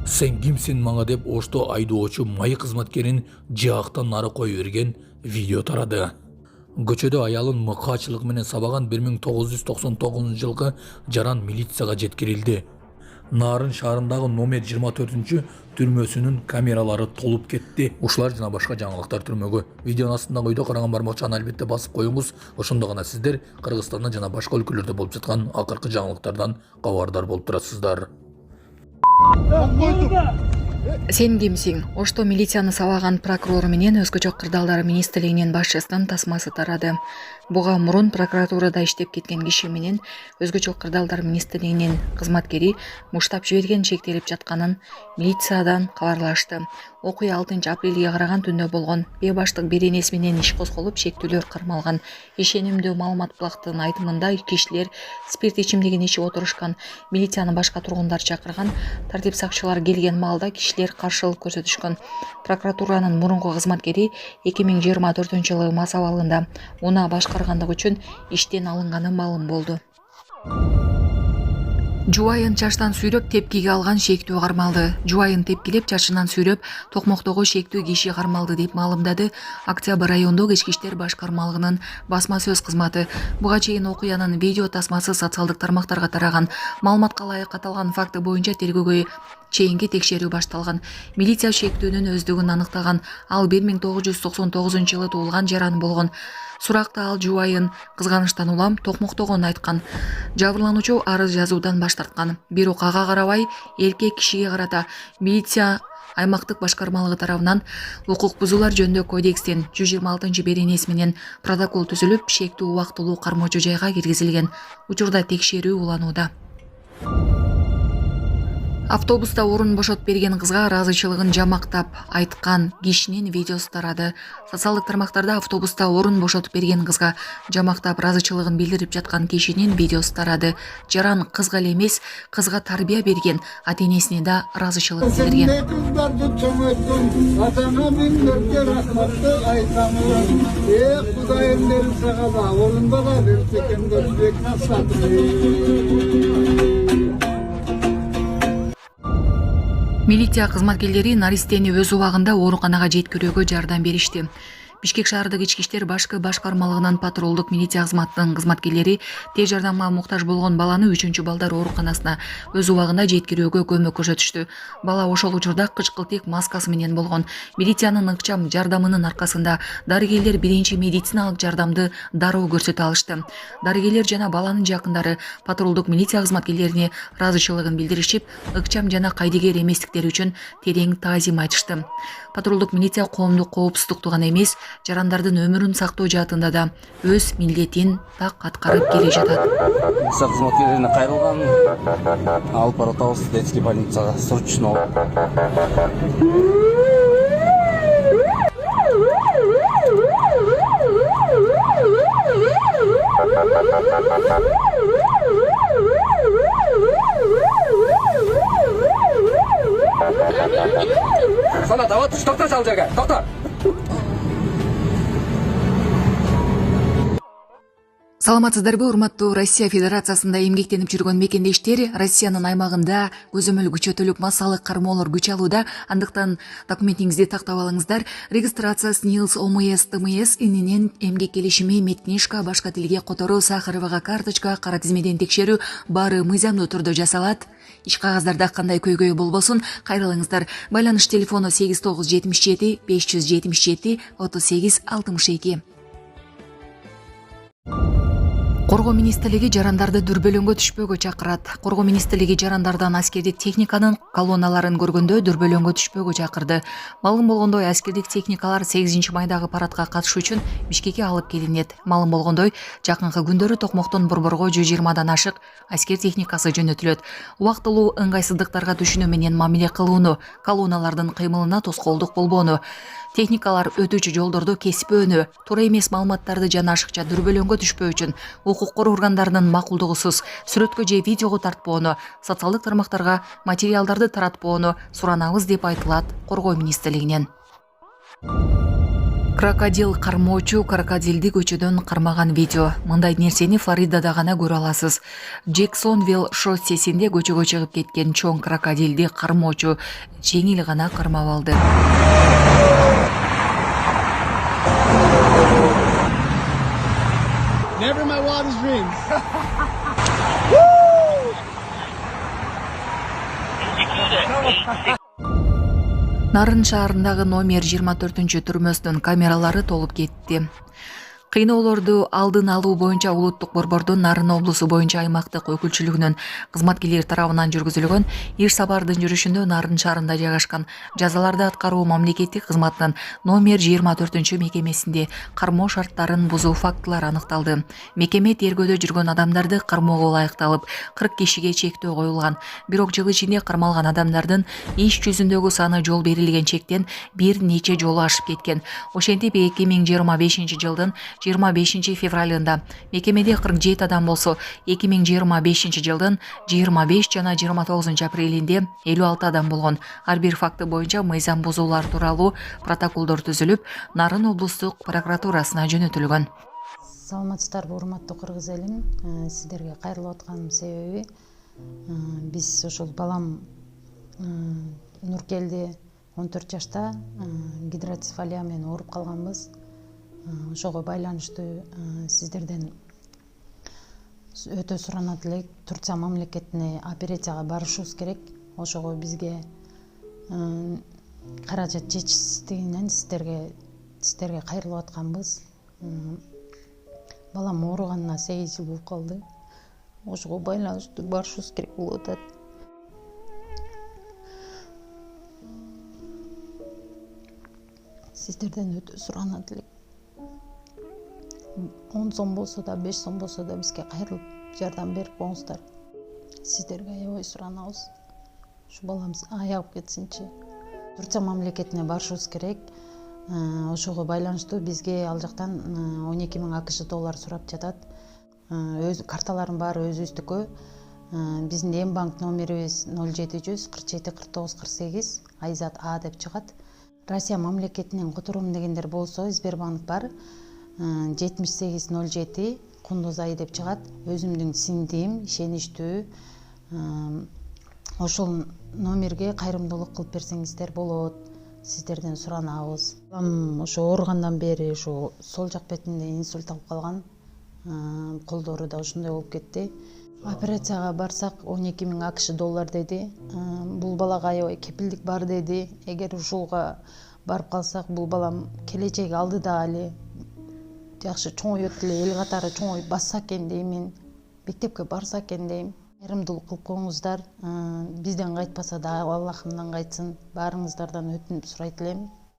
Sen kimsin manga dep Ошто айдоочу майы кызматкерин жаактан нары кое берген видео тарады. Көчөдө аялын мыкаачылык менен сабаган 1999 жылкы жаран милицияга жеткирилди. Нарын шаарындагы номер 24 түрмөсүнүн камералары толуп кетти. Ушулар жана башка жаңылыктар түрмөгө. Видеонун астындагы үйдө караган бармакчаны албетте басып коюңуз. Ошондо гана сиздер Кыргызстанда жана башка өлкөлөрдө болуп жаткан акыркы жаңылыктардан кабардар болуп турасыздар. Сен кимсиң? Ошто милицияны сабаган прокурор менен өзгөчө кырдаалдар министрлигинин башчысынын тасмасы тарады. Буга мурун прокуратурада иштеп кеткен киши менен өзгөчө кырдаалдар министрлигинин кызматкери муштап жиберген шектелип жатканын милициядан кабарлашты. Окуя 6 апрелге караган түндө болгон. Башчылык беренеси менен иш козголуп, шектүүлөр кармалган. Ишенимдүү маалымат булактын айтымында кишилер спирт ичимдигин ичип отурушкан. Милицияны башка тургундар чакырган. Тартип сакчылар келген маалда кишилер каршылык көрсөтүшкөн. Прокуратуранын мурунку кызматкери 2024-жылы мас абалында унаа башкаргандыгы үчүн иштен алынганы маалым болду. Жубайын чачтан сүйрөп тепкиге алган шектүү кармалды. Жубайын тепкилеп чачынан сүйрөп токмоктогу шектүү киши кармалды деп маалымдады Октябрь райондук ички иштер башкармалыгынын басма сөз кызматы. Буга чейин окуянын видео тасмасы социалдык тармактарга тараган. Маалыматка ылайык аталган факты боюнча тергөөгө чейинки текшерүү башталган. Милиция шектүүнүн өздүгүн аныктаган. Ал 1999-жылы туулган жаран болгон. Суракта ал жубайын кызганычтан улам токмоктогонун айткан. Жабырлануучу арыз жазуудан баш тарткан. Бирок ага карабай эркек кишиге карата милиция аймактык башкармалыгы тарабынан укук бузуулар жөнүндө кодекстин 126 беренеси менен протокол түзүлүп, шектүү убактылуу кармоочу жайга киргизилген. Учурда текшерүү уланууда. Автобуста орун бошотуп берген кызга ыраазычылыгын жамактап айткан кишинин видеосу тарады. Социалдык тармактарда автобуста орун бошотуп берген кызга жамактап ыраазычылыгын билдирип жаткан кишинин видеосу тарады. Жаран кызга эле эмес, кызга тарбия берген ата-энесине да ыраазычылык билдирген. Милиция кызматкерлери наристени өз убагында ооруканага жеткирүүгө жардам беришти. Бишкек шаардык ички иштер башкы башкармалыгынын патрулдук милиция кызматынын кызматкерлери тез жардамга муктаж болгон баланы 3-балдар ооруканасына өз убагында жеткирүүгө көмөк көрсөтүштү. Бала ошол учурда кычкылтек маскасы менен болгон. Милициянын ыкчам жардамынын аркасында дарыгерлер биринчи медициналык жардамды дароо көрсөтө алышты. Дарыгерлер жана баланын жакындары патрулдук милиция кызматкерлерине ыраазычылыгын билдиришип, ыкчам жана кайдыгер эместиктери үчүн терең таазим айтышты. Патрулдук милиция коомдук коопсуздукту гана эмес, жарандардын өмүрүн сактоо жаатында да өз милдетин так аткарып келе жатат. Милиция кызматкерлерине кайрылган, алып баратабыз детский больницага срочно. Sana давай токтор ал жерге, токтор. Саламатсыздарбы, урматтуу Россия Федерациясында эмгектенип жүргөн мекендештер? Россиянын аймагында көзөмөл күчөтүлүп массалык кармоолор күч алууда. Андыктан документиңизди тактап алыңыздар. Регистрация СНИЛС, ОМС, ТМС ининен эмгек келишими, медкнижка, башка тилге которуу, Сахаровага карточка, кара тизмеден текшерүү баары мыйзамдуу түрдө жасалат. Иш кагаздарда кандай көйгөй болбосун, кайрылыңыздар. Байланыш телефону 8977 577 38 62. Коргоо министрлиги жарандарды дүрбөлөңгө түшпөөгө чакырат. Коргоо министрлиги жарандардан аскердик техниканын колонналарын көргөндө дүрбөлөңгө түшпөөгө чакырды. Маалым болгондой, аскердик техникалар 8-майдагы парадка катышуу үчүн Бишкекке алып келинет. Маалым болгондой, жакынкы күндөрү Токмоктон Борборго 120дан ашык аскер техникасы жөнөтүлөт. Убактылуу ыңгайсыздыктарга түшүнүү менен мамиле кылууну, колонналардын кыймылына тоскоолдук болбоону, техникалар өтүүчү жолдорду кеспөөнү, туура эмес маалыматтарды жана ашыкча дүрбөлөңгө түшпөө үчүн укук коргоо органдарынын макулдугусуз сүрөткө же видеого тартпоону, социалдык тармактарга материалдарды таратпоону суранабыз деп айтылат Коргоо министрлигинен. Крокодил кармоочу крокодилди көчөдөн кармаган видео. Мындай нерсени Флоридада гана көрө аласыз. Джексонвилл шоссесинде көчөгө чыгып кеткен чоң крокодилди кармоочу жеңил гана кармап алды. Never in my wildest dreams. Нарын шаарындагы номер 24 түрмөсүнүн камералары толуп кетти. Кыйноолорду алдын алуу боюнча улуттук борбордун Нарын облусу боюнча аймактык өкүлчүлүгүнүн кызматкерлери тарабынан жүргүзүлгөн иш сапардын жүрүшүндө Нарын шаарында жайгашкан жазаларды аткаруу мамлекеттик кызматынын номер 24 мекемесинде кармоо шарттарын бузуу фактылары аныкталды. Мекеме тергөөдө жүргөн адамдарды кармоого ылайыкталып, 40 кишиге чектөө коюлган. Бирок жыл ичинде кармалган адамдардын иш жүзүндөгү саны жол берилген чектен бир нече жолу ашып кеткен. Ошентип 2025 жылдын 25 февралында мекемеде 47 адам болсо, 2025 жылдын 25 жана 29 апрелинде 56 адам болгон. Ар бир факты боюнча мыйзам бузуулар тууралуу протоколдор түзүлүп, Нарын облустук прокуратурасына жөнөтүлгөн. Саламатсыздарбы, урматтуу кыргыз элим. Сиздерге кайрылып атканымдын себеби биз ушул балам Нуркелди 14 жашта гидроцефалия менен ооруп калганбыз. Ошого байланыштуу сиздерден өтө суранат элек. Турция мамлекетине операцияга барышыбыз керек. Ошого бизге каражат жетишсиздигинен сиздерге кайрылып атканбыз. Балам ооруганына 8 жыл болуп калды. Ошого байланыштуу барышыбыз керек болуп атат. Сиздерден өтө суранат элек. 10 сом болсо да, 5 сом болсо да бизге кайрылып жардам берип коюңуздар. Сиздерге аябай суранабыз. Ушу баламыз аягып кетсинчи. Турция мамлекетине барышыбыз керек. Ошого байланыштуу бизге ал жактан 12 000 АКШ доллар сурап жатат. Өз карталардын баары өзүбүздүкү. Биздин эм банк номерибиз 0700 47 49 48 Айзат А деп чыгат. Россия мамлекетинен которуум дегендер болсо Сбербанк бар. 7807 Кундуз Ай деп чыгат. Өзүмдүн сиңдим, ишеничтүү. Ошол номерге кайрымдуулук кылып берсеңиздер болот. Сиздерден суранабыз. Ошо ооругандан бери ошо сол жак бетинде инсульт алып калган. Колдору да ушундай болуп кетти. Операцияга барсак 12 000 АКШ доллар деди. Бул балага аябай кепилдик бар деди. Эгер ушуга барып калсак, бул балам келечеги алдыда али жакшы чоңойот эле, эл катары чоңоюп басса экен деймин. Мектепке барса экен дейм. Кайрымдуулук кылып коюңуздар. Бизден кайтпаса да Аллахымдан кайтсын. Баарыңыздардан өтүнүп сурайт элем.